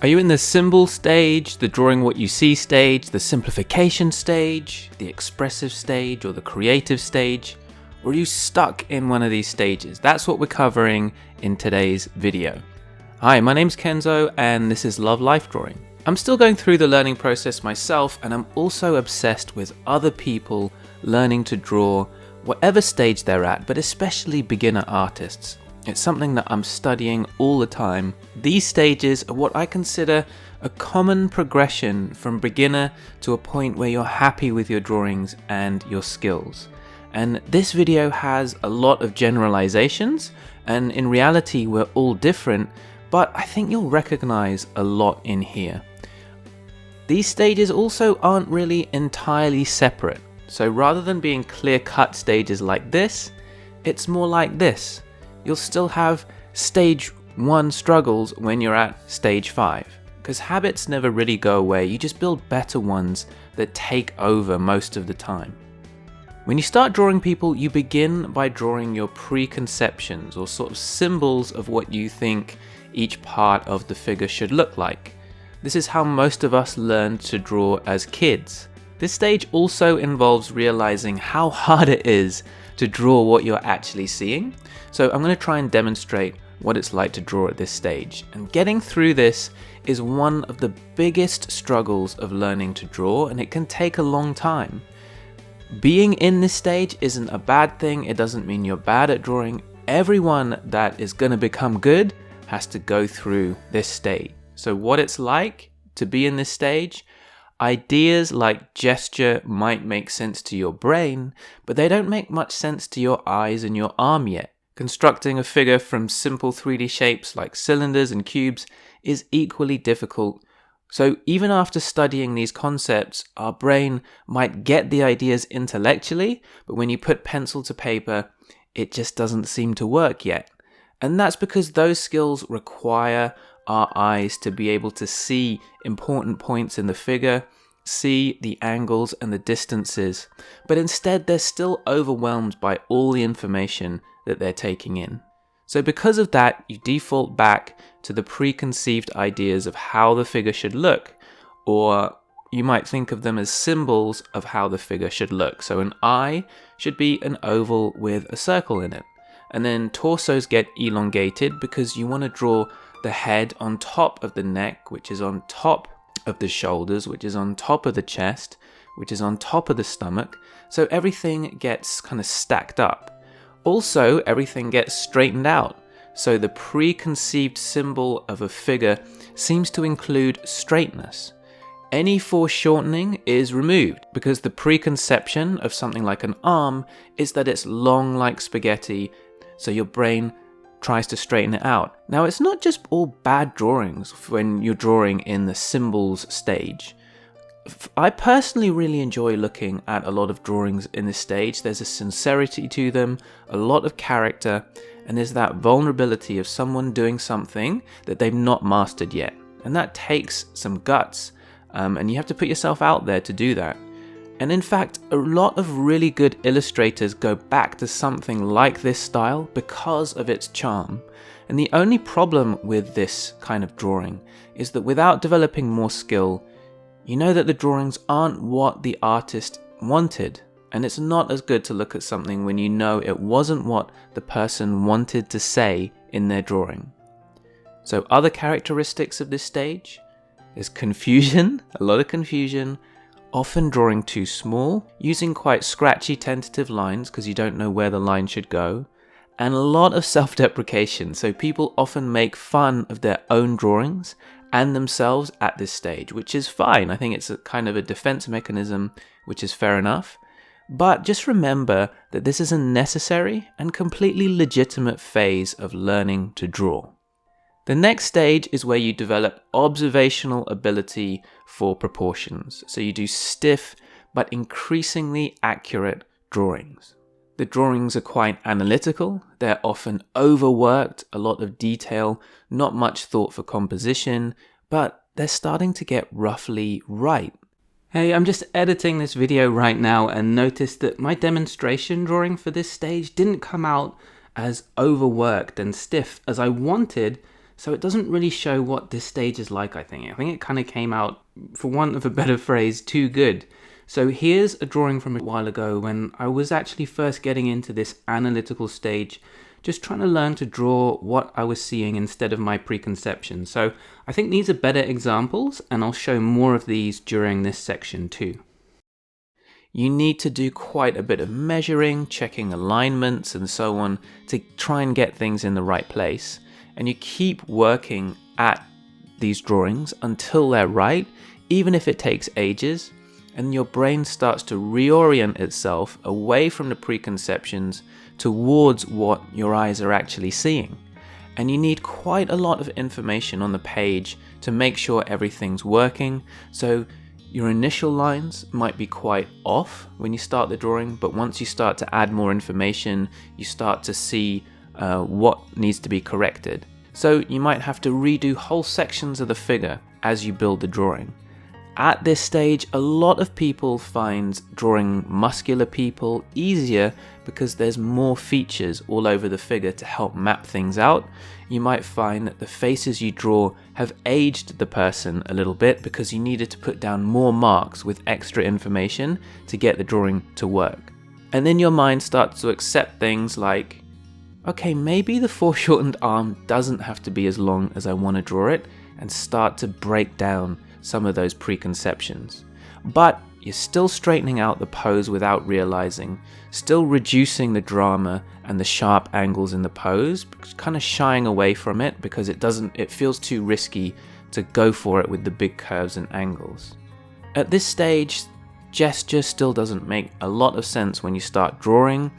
Are you in the symbol stage, the drawing what you see stage, the simplification stage, the expressive stage, or the creative stage? Or are you stuck in one of these stages? That's what we're covering in today's video. Hi, my name's Kenzo and this is Love Life Drawing. I'm still going through the learning process myself, and I'm also obsessed with other people learning to draw whatever stage they're at, but especially beginner artists. It's something that I'm studying all the time. These stages are what I consider a common progression from beginner to a point where you're happy with your drawings and your skills. And this video has a lot of generalizations, and in reality we're all different, but I think you'll recognize a lot in here. These stages also aren't really entirely separate. So rather than being clear-cut stages like this, it's more like this. You'll still have stage 1 struggles when you're at stage 5. Because habits never really go away, you just build better ones that take over most of the time. When you start drawing people, you begin by drawing your preconceptions, or sort of symbols of what you think each part of the figure should look like. This is how most of us learned to draw as kids. This stage also involves realizing how hard it is to draw what you're actually seeing. So I'm going to try and demonstrate what it's like to draw at this stage. And getting through this is one of the biggest struggles of learning to draw, and it can take a long time. Being in this stage isn't a bad thing. It doesn't mean you're bad at drawing. Everyone that is going to become good has to go through this stage. So what it's like to be in this stage: ideas like gesture might make sense to your brain, but they don't make much sense to your eyes and your arm yet. Constructing a figure from simple 3D shapes like cylinders and cubes is equally difficult. So even after studying these concepts, our brain might get the ideas intellectually, but when you put pencil to paper, it just doesn't seem to work yet. And that's because those skills require our eyes to be able to see important points in the figure, see the angles and the distances, but instead they're still overwhelmed by all the information that they're taking in. So because of that, you default back to the preconceived ideas of how the figure should look, or you might think of them as symbols of how the figure should look. So an eye should be an oval with a circle in it. And then torsos get elongated because you want to draw the head on top of the neck, which is on top of the shoulders, which is on top of the chest, which is on top of the stomach. So everything gets kind of stacked up. Also, everything gets straightened out. So the preconceived symbol of a figure seems to include straightness. Any foreshortening is removed because the preconception of something like an arm is that it's long like spaghetti, so your brain tries to straighten it out. Now, it's not just all bad drawings when you're drawing in the symbols stage. I personally really enjoy looking at a lot of drawings in this stage. There's a sincerity to them, a lot of character, and there's that vulnerability of someone doing something that they've not mastered yet. And that takes some guts, and you have to put yourself out there to do that. And in fact, a lot of really good illustrators go back to something like this style because of its charm. And the only problem with this kind of drawing is that without developing more skill, you know that the drawings aren't what the artist wanted. And it's not as good to look at something when you know it wasn't what the person wanted to say in their drawing. So other characteristics of this stage is confusion, a lot of confusion, often drawing too small, using quite scratchy tentative lines because you don't know where the line should go, and a lot of self-deprecation. So people often make fun of their own drawings and themselves at this stage, which is fine. I think it's a kind of a defense mechanism, which is fair enough. But just remember that this is a necessary and completely legitimate phase of learning to draw. The next stage is where you develop observational ability for proportions. So you do stiff but increasingly accurate drawings. The drawings are quite analytical, they're often overworked, a lot of detail, not much thought for composition, but they're starting to get roughly right. Hey, I'm just editing this video right now and noticed that my demonstration drawing for this stage didn't come out as overworked and stiff as I wanted, So it doesn't really show what this stage is like, I think. I think it kind of came out, for want of a better phrase, too good. So here's a drawing from a while ago when I was actually first getting into this analytical stage, just trying to learn to draw what I was seeing instead of my preconceptions. So I think these are better examples, and I'll show more of these during this section too. You need to do quite a bit of measuring, checking alignments and so on to try and get things in the right place. And you keep working at these drawings until they're right, even if it takes ages, and your brain starts to reorient itself away from the preconceptions towards what your eyes are actually seeing. And you need quite a lot of information on the page to make sure everything's working. So your initial lines might be quite off when you start the drawing, but once you start to add more information, you start to see what needs to be corrected. So you might have to redo whole sections of the figure as you build the drawing. At this stage, a lot of people find drawing muscular people easier because there's more features all over the figure to help map things out. You might find that the faces you draw have aged the person a little bit because you needed to put down more marks with extra information to get the drawing to work. And then your mind starts to accept things like, okay, maybe the foreshortened arm doesn't have to be as long as I want to draw it, and start to break down some of those preconceptions. But you're still straightening out the pose without realizing, still reducing the drama and the sharp angles in the pose, kind of shying away from it because it feels too risky to go for it with the big curves and angles. At this stage, gesture still doesn't make a lot of sense when you start drawing.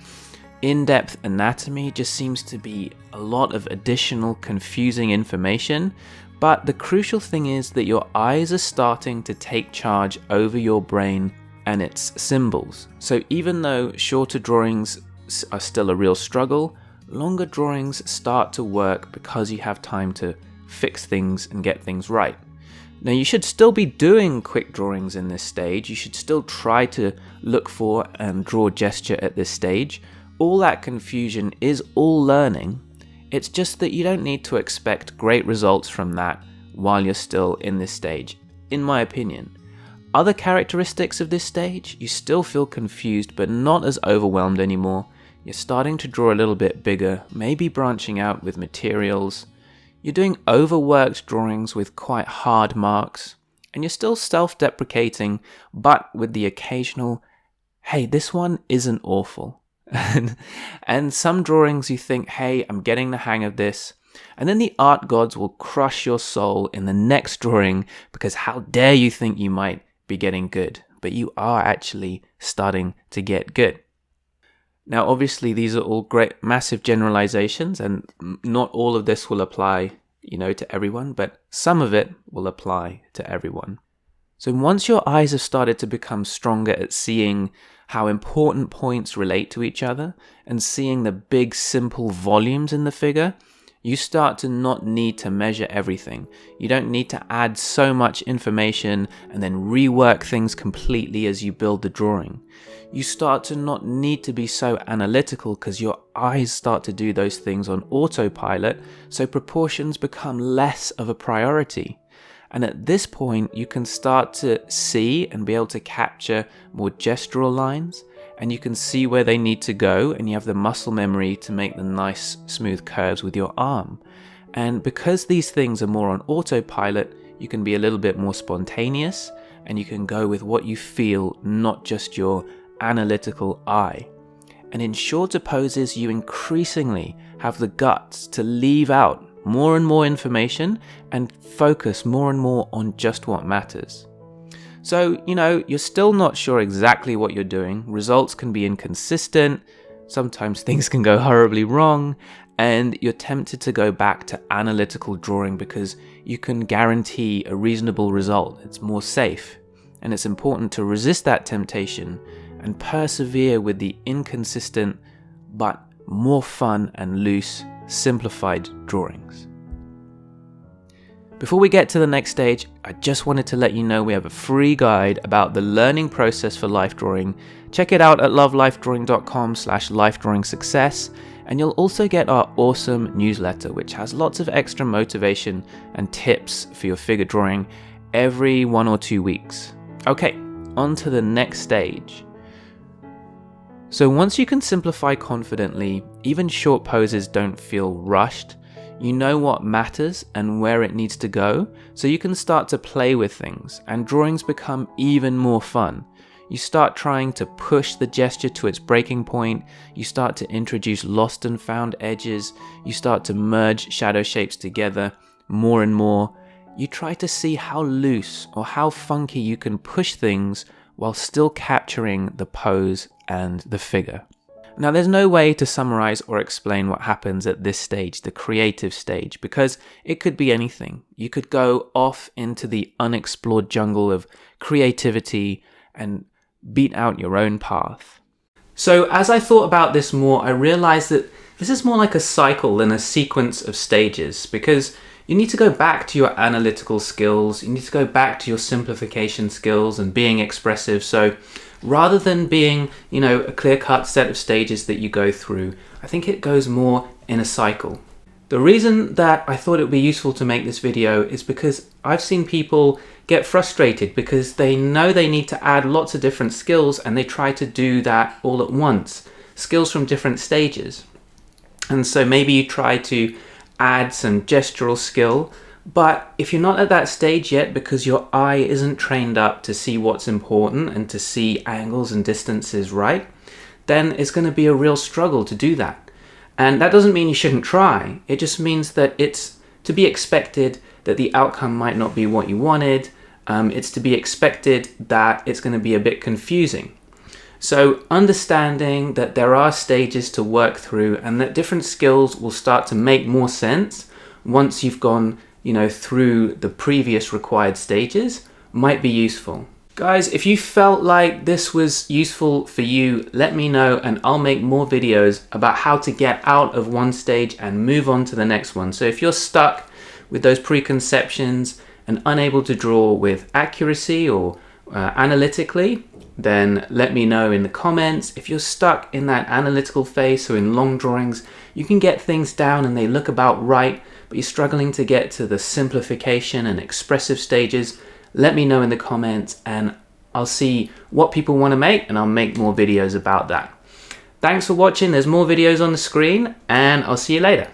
In-depth anatomy just seems to be a lot of additional confusing information, but the crucial thing is that your eyes are starting to take charge over your brain and its symbols. So even though shorter drawings are still a real struggle, longer drawings start to work because you have time to fix things and get things right. Now you should still be doing quick drawings in this stage. You should still try to look for and draw gesture at this stage. All that confusion is all learning. It's just that you don't need to expect great results from that while you're still in this stage, in my opinion. Other characteristics of this stage, you still feel confused but not as overwhelmed anymore. You're starting to draw a little bit bigger, maybe branching out with materials. You're doing overworked drawings with quite hard marks, and you're still self-deprecating, but with the occasional, hey, this one isn't awful. And some drawings you think, hey, I'm getting the hang of this. And then the art gods will crush your soul in the next drawing because how dare you think you might be getting good, but you are actually starting to get good. Now, obviously, these are all great, massive generalizations, and not all of this will apply, to everyone, but some of it will apply to everyone. So once your eyes have started to become stronger at seeing how important points relate to each other and seeing the big simple volumes in the figure, you start to not need to measure everything. You don't need to add so much information and then rework things completely as you build the drawing. You start to not need to be so analytical because your eyes start to do those things on autopilot, so proportions become less of a priority. And at this point, you can start to see and be able to capture more gestural lines, and you can see where they need to go, and you have the muscle memory to make the nice smooth curves with your arm. And because these things are more on autopilot, you can be a little bit more spontaneous, and you can go with what you feel, not just your analytical eye. And in shorter poses, you increasingly have the guts to leave out more and more information and focus more and more on just what matters. So, you're still not sure exactly what you're doing. Results can be inconsistent. Sometimes things can go horribly wrong, and you're tempted to go back to analytical drawing because you can guarantee a reasonable result. It's more safe, and it's important to resist that temptation and persevere with the inconsistent but more fun and loose simplified drawings. Before we get to the next stage, I just wanted to let you know we have a free guide about the learning process for life drawing. Check it out at lovelifedrawing.com/lifedrawingsuccess, and you'll also get our awesome newsletter, which has lots of extra motivation and tips for your figure drawing every 1 or 2 weeks. Okay, on to the next stage. So once you can simplify confidently, even short poses don't feel rushed. You know what matters and where it needs to go, so you can start to play with things, and drawings become even more fun. You start trying to push the gesture to its breaking point, you start to introduce lost and found edges, you start to merge shadow shapes together more and more. You try to see how loose or how funky you can push things while still capturing the pose and the figure. Now, there's no way to summarize or explain what happens at this stage, the creative stage, because it could be anything. You could go off into the unexplored jungle of creativity and beat out your own path. So as I thought about this more, I realized that this is more like a cycle than a sequence of stages, because you need to go back to your analytical skills, you need to go back to your simplification skills and being expressive. So rather than being, a clear-cut set of stages that you go through, I think it goes more in a cycle. The reason that I thought it would be useful to make this video is because I've seen people get frustrated because they know they need to add lots of different skills and they try to do that all at once, skills from different stages. And so maybe you try to add some gestural skill, but if you're not at that stage yet because your eye isn't trained up to see what's important and to see angles and distances right, then it's going to be a real struggle to do that. And that doesn't mean you shouldn't try. It just means that it's to be expected that the outcome might not be what you wanted. It's to be expected that it's going to be a bit confusing. So understanding that there are stages to work through and that different skills will start to make more sense once you've gone through the previous required stages might be useful. Guys, if you felt like this was useful for you, let me know and I'll make more videos about how to get out of one stage and move on to the next one. So if you're stuck with those preconceptions and unable to draw with accuracy or analytically, then let me know in the comments. If you're stuck in that analytical phase, so in long drawings, you can get things down and they look about right, but you're struggling to get to the simplification and expressive stages, let me know in the comments and I'll see what people want to make and I'll make more videos about that. Thanks for watching. There's more videos on the screen and I'll see you later.